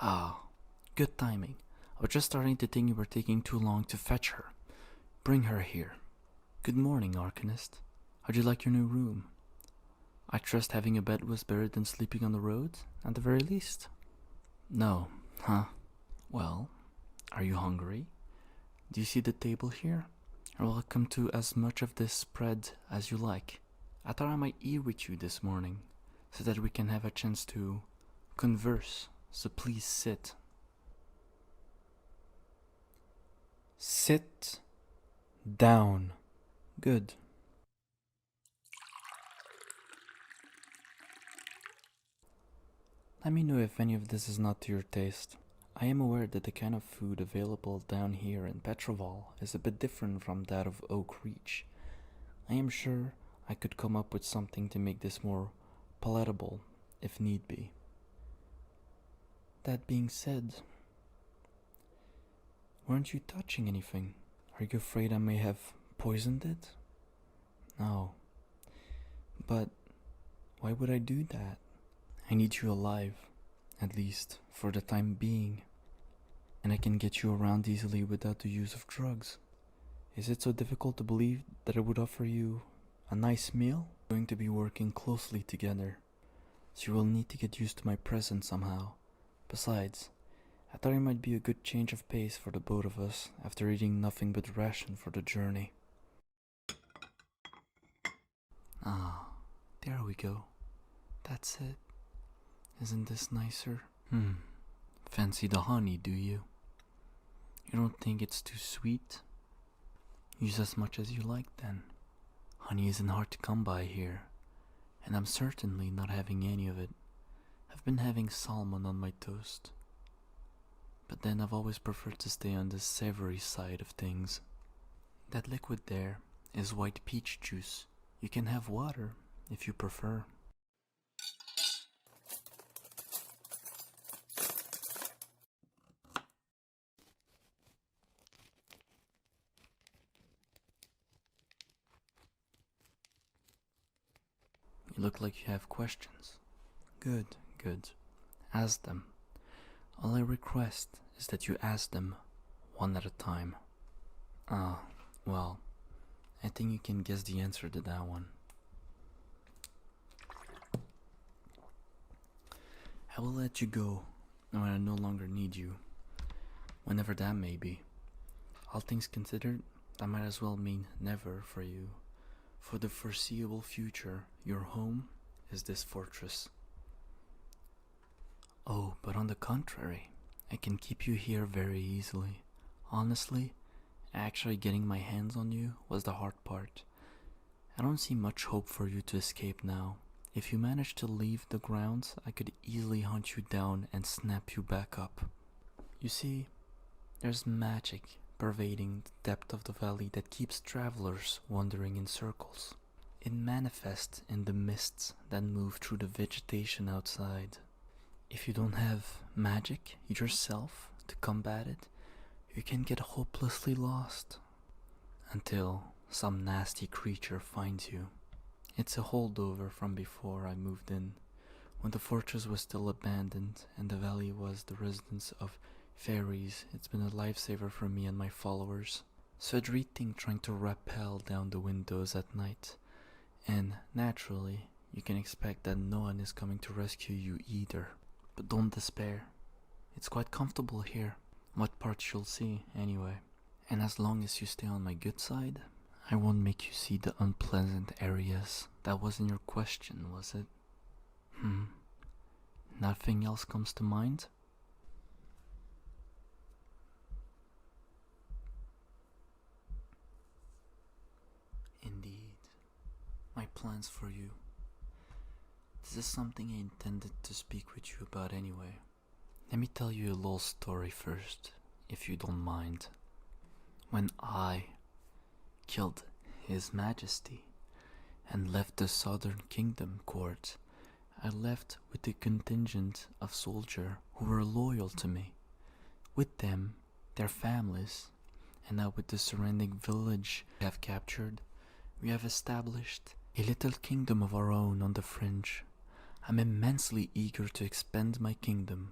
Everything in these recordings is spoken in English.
Ah, good timing. I was just starting to think you were taking too long to fetch her. Bring her here. Good morning, Arcanist. How'd you like your new room? I trust having a bed was better than sleeping on the road, at the very least. No, huh? Well, are you hungry? Do you see the table here? You're welcome to as much of this spread as you like. I thought I might eat with you this morning, so that we can have a chance to converse, so please sit. Sit down. Good. Let me know if any of this is not to your taste. I am aware that the kind of food available down here in Petroval is a bit different from that of Oak Reach. I am sure I could come up with something to make this more palatable, if need be. That being said, weren't you touching anything? Are you afraid I may have poisoned it? No. But why would I do that? I need you alive, at least for the time being, and I can get you around easily without the use of drugs. Is it so difficult to believe that I would offer you a nice meal? We're going to be working closely together, so you will need to get used to my presence somehow. Besides, I thought it might be a good change of pace for the both of us after eating nothing but ration for the journey. Ah, there we go. That's it. Isn't this nicer? Fancy the honey, do you? You don't think it's too sweet? Use as much as you like then. Honey isn't hard to come by here, and I'm certainly not having any of it. I've been having salmon on my toast, but then I've always preferred to stay on the savory side of things. That liquid there is white peach juice. You can have water if you prefer. You look like you have questions. Good, good. Ask them. All I request is that you ask them one at a time. Well, I think you can guess the answer to that one. I will let you go when I no longer need you, whenever that may be. All things considered, that might as well mean never for you. For the foreseeable future, your home is this fortress. Oh, but on the contrary, I can keep you here very easily. Honestly, actually getting my hands on you was the hard part. I don't see much hope for you to escape now. If you manage to leave the grounds, I could easily hunt you down and snap you back up. You see, there's magic pervading the depth of the valley that keeps travelers wandering in circles. It manifests in the mists that move through the vegetation outside. If you don't have magic yourself to combat it, you can get hopelessly lost until some nasty creature finds you. It's a holdover from before I moved in, when the fortress was still abandoned and the valley was the residence of fairies. It's been a lifesaver for me and my followers. So I'd rethink trying to rappel down the windows at night, and naturally, you can expect that no one is coming to rescue you either. But don't despair. It's quite comfortable here. What parts you'll see, anyway. And as long as you stay on my good side, I won't make you see the unpleasant areas. That wasn't your question, was it? Nothing else comes to mind? Indeed. My plans for you. This is something I intended to speak with you about anyway. Let me tell you a little story first, if you don't mind. When I killed His Majesty and left the Southern Kingdom court, I left with a contingent of soldiers who were loyal to me. With them, their families, and now with the surrounding village we have captured, we have established a little kingdom of our own on the fringe. I'm immensely eager to expand my kingdom,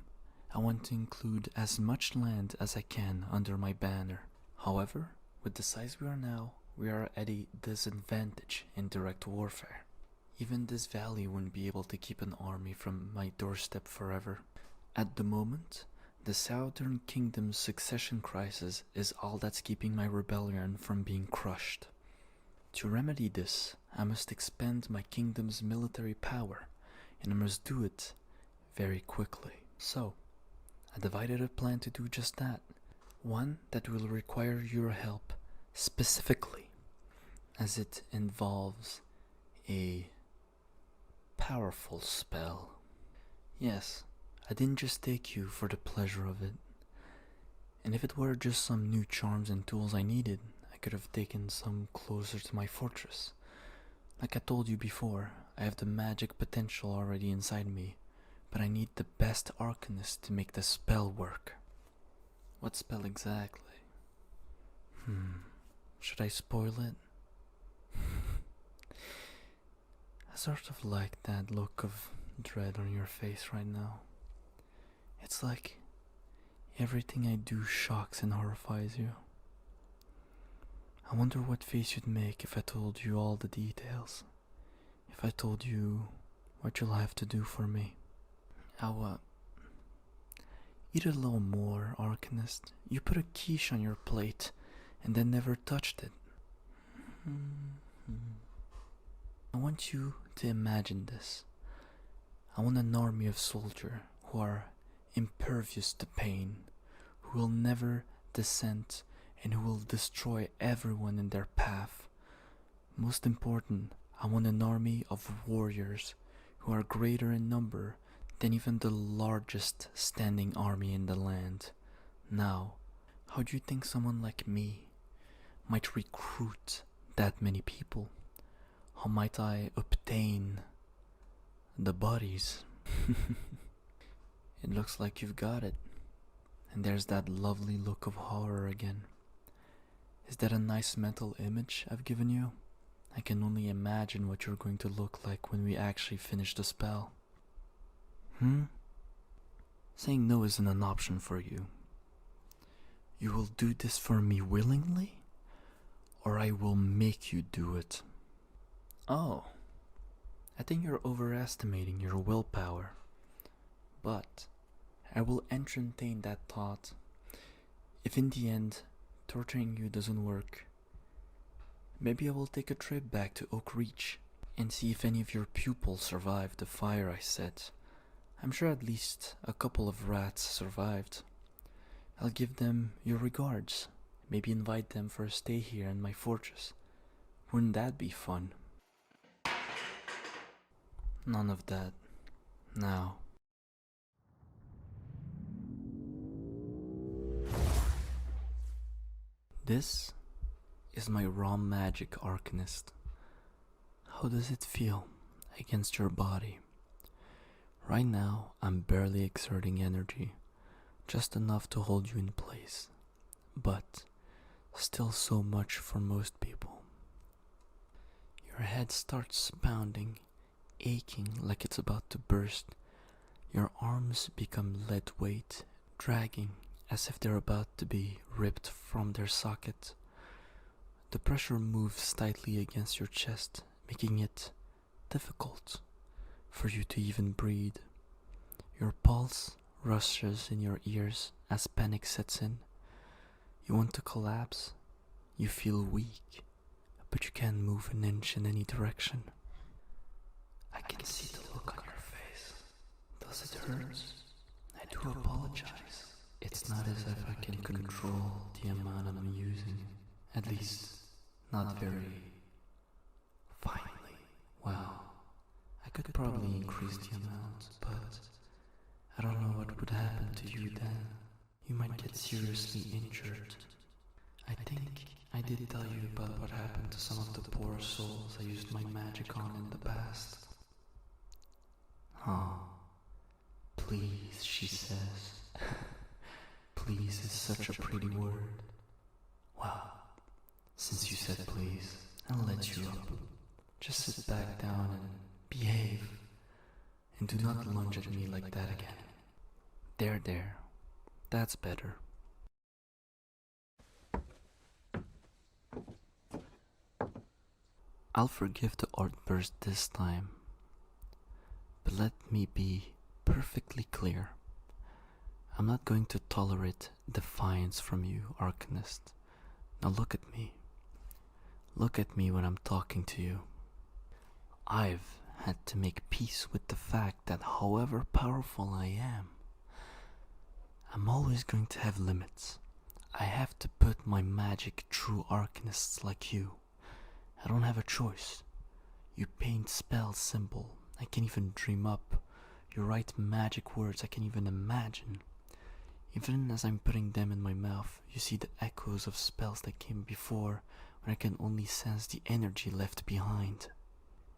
I want to include as much land as I can under my banner. However, with the size we are now, we are at a disadvantage in direct warfare. Even this valley wouldn't be able to keep an army from my doorstep forever. At the moment, the Southern Kingdom's succession crisis is all that's keeping my rebellion from being crushed. To remedy this, I must expand my kingdom's military power, and I must do it very quickly. So, I divided a plan to do just that. One that will require your help specifically, as it involves a powerful spell. Yes, I didn't just take you for the pleasure of it. And if it were just some new charms and tools I needed, I could have taken some closer to my fortress. Like I told you before, I have the magic potential already inside me, but I need the best arcanist to make the spell work. What spell exactly? Should I spoil it? I sort of like that look of dread on your face right now. It's like everything I do shocks and horrifies you. I wonder what face you'd make if I told you all the details. If I told you what you'll have to do for me. Eat a little more, Arcanist. You put a quiche on your plate and then never touched it. I want you to imagine this. I want an army of soldiers who are impervious to pain, who will never dissent, and who will destroy everyone in their path. Most important, I want an army of warriors who are greater in number than even the largest standing army in the land. Now, how do you think someone like me might recruit that many people? How might I obtain the bodies? It looks like you've got it. And there's that lovely look of horror again. Is that a nice mental image I've given you? I can only imagine what you're going to look like when we actually finish the spell. Saying no isn't an option for you. You will do this for me willingly, or I will make you do it. Oh, I think you're overestimating your willpower. But I will entertain that thought. If in the end, torturing you doesn't work, maybe I will take a trip back to Oak Reach and see if any of your pupils survived the fire I set. I'm sure at least a couple of rats survived. I'll give them your regards. Maybe invite them for a stay here in my fortress. Wouldn't that be fun? None of that. Now. This is my raw magic arcanist. How does it feel against your body? Right now, I'm barely exerting energy, just enough to hold you in place, but still so much for most people. Your head starts pounding, aching like it's about to burst. Your arms become lead weight, dragging as if they're about to be ripped from their socket. The pressure moves tightly against your chest, making it difficult for you to even breathe. Your pulse rushes in your ears as panic sets in. You want to collapse. You feel weak, but you can't move an inch in any direction. I can see the look on your face. Does it hurt? I do apologize. It's not as if I can control the amount I'm using. At least, not very. Finally. Well, I could probably increase the amount, but I don't know what would happen to you then. You might get seriously injured. I think I did tell you about what happened to some of the poor souls I used my magic on in the past. Oh, please, she says. Please is such a pretty word. Well, since you said please, I'll let you up. Just sit back down and behave. And do not lunge at me like that again. There. That's better. I'll forgive the outburst this time, but let me be perfectly clear. I'm not going to tolerate defiance from you, Arcanist. Now look at me. Look at me when I'm talking to you. I've had to make peace with the fact that however powerful I am, I'm always going to have limits. I have to put my magic through Arcanists like you. I don't have a choice. You paint spells simple. I can even dream up. You write magic words I can even imagine. Even as I'm putting them in my mouth, you see the echoes of spells that came before, when I can only sense the energy left behind.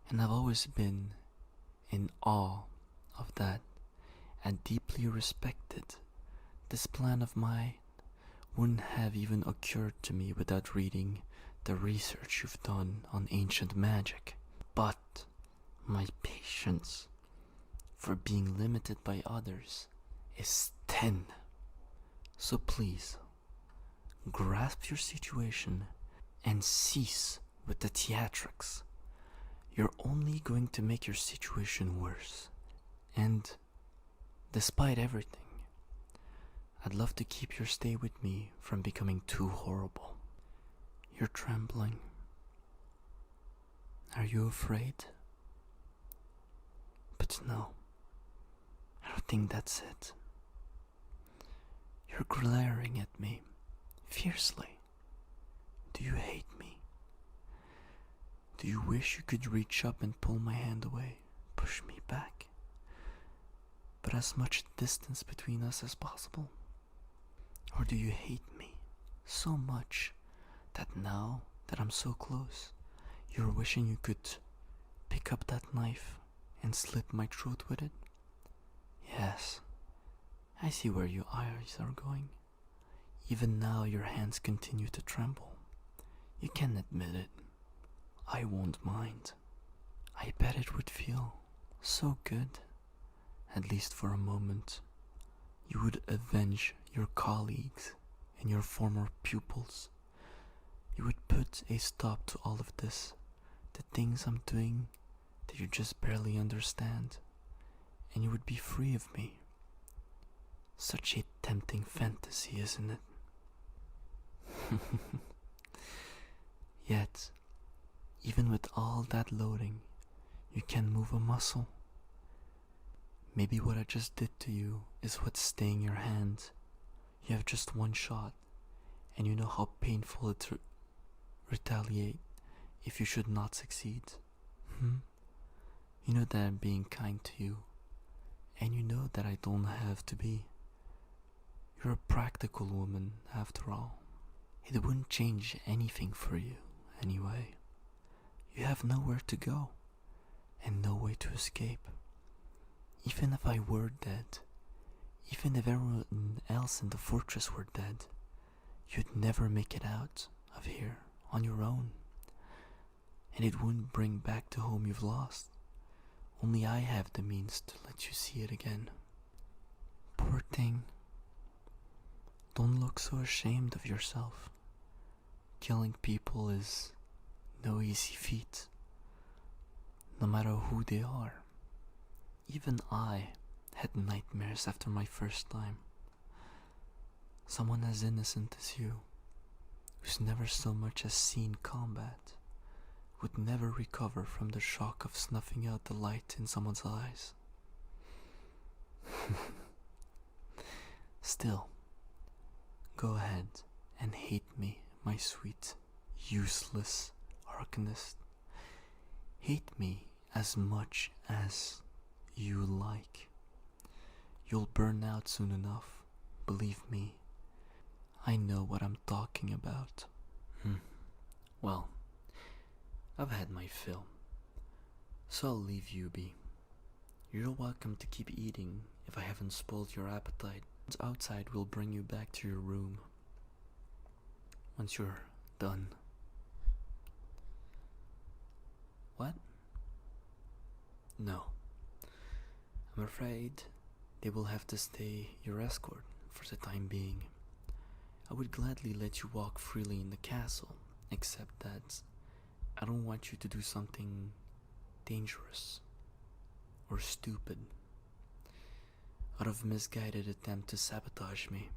And I've always been in awe of that and deeply respected. This plan of mine wouldn't have even occurred to me without reading the research you've done on ancient magic. But my patience for being limited by others is 10. So please, grasp your situation and cease with the theatrics. You're only going to make your situation worse. And despite everything, I'd love to keep your stay with me from becoming too horrible. You're trembling. Are you afraid? But no, I don't think that's it. You're glaring at me fiercely. Do you hate me? Do you wish you could reach up and pull my hand away, push me back, but as much distance between us as possible? Or do you hate me so much that now that I'm so close, you're wishing you could pick up that knife and slit my throat with it? Yes, I see where your eyes are going. Even now your hands continue to tremble. You can admit it. I won't mind. I bet it would feel so good, at least for a moment. You would avenge your colleagues and your former pupils. You would put a stop to all of this, the things I'm doing that you just barely understand, and you would be free of me. Such a tempting fantasy, isn't it? Yet, even with all that loading, you can't move a muscle. Maybe what I just did to you is what's staying your hand. You have just one shot, and you know how painful it retaliate if you should not succeed. You know that I'm being kind to you, and you know that I don't have to be. You're a practical woman, after all. It wouldn't change anything for you, anyway. You have nowhere to go, and no way to escape. Even if I were dead, even if everyone else in the fortress were dead, you'd never make it out of here on your own. And it wouldn't bring back the home you've lost. Only I have the means to let you see it again. Poor thing. Don't look so ashamed of yourself. Killing people is no easy feat, no matter who they are. Even I had nightmares after my first time. Someone as innocent as you, who's never so much as seen combat, would never recover from the shock of snuffing out the light in someone's eyes. Still, go ahead and hate me, my sweet, useless Arcanist. Hate me as much as you like. You'll burn out soon enough, believe me. I know what I'm talking about. Well, I've had my fill, so I'll leave you be. You're welcome to keep eating if I haven't spoiled your appetite. Once outside, we'll bring you back to your room once you're done. What? No. I'm afraid they will have to stay your escort for the time being. I would gladly let you walk freely in the castle, except that I don't want you to do something dangerous or stupid out of misguided attempt to sabotage me.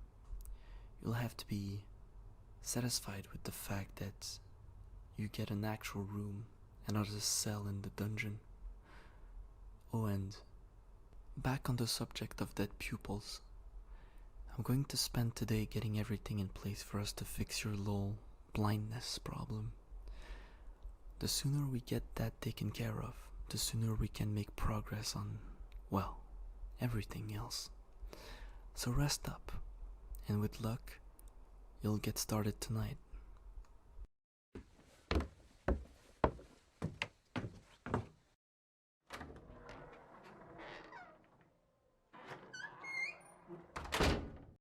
You'll have to be satisfied with the fact that you get an actual room and not a cell in the dungeon. Oh, and back on the subject of dead pupils, I'm going to spend today getting everything in place for us to fix your little blindness problem. The sooner we get that taken care of, the sooner we can make progress on, well, everything else. So rest up, and with luck, you'll get started tonight.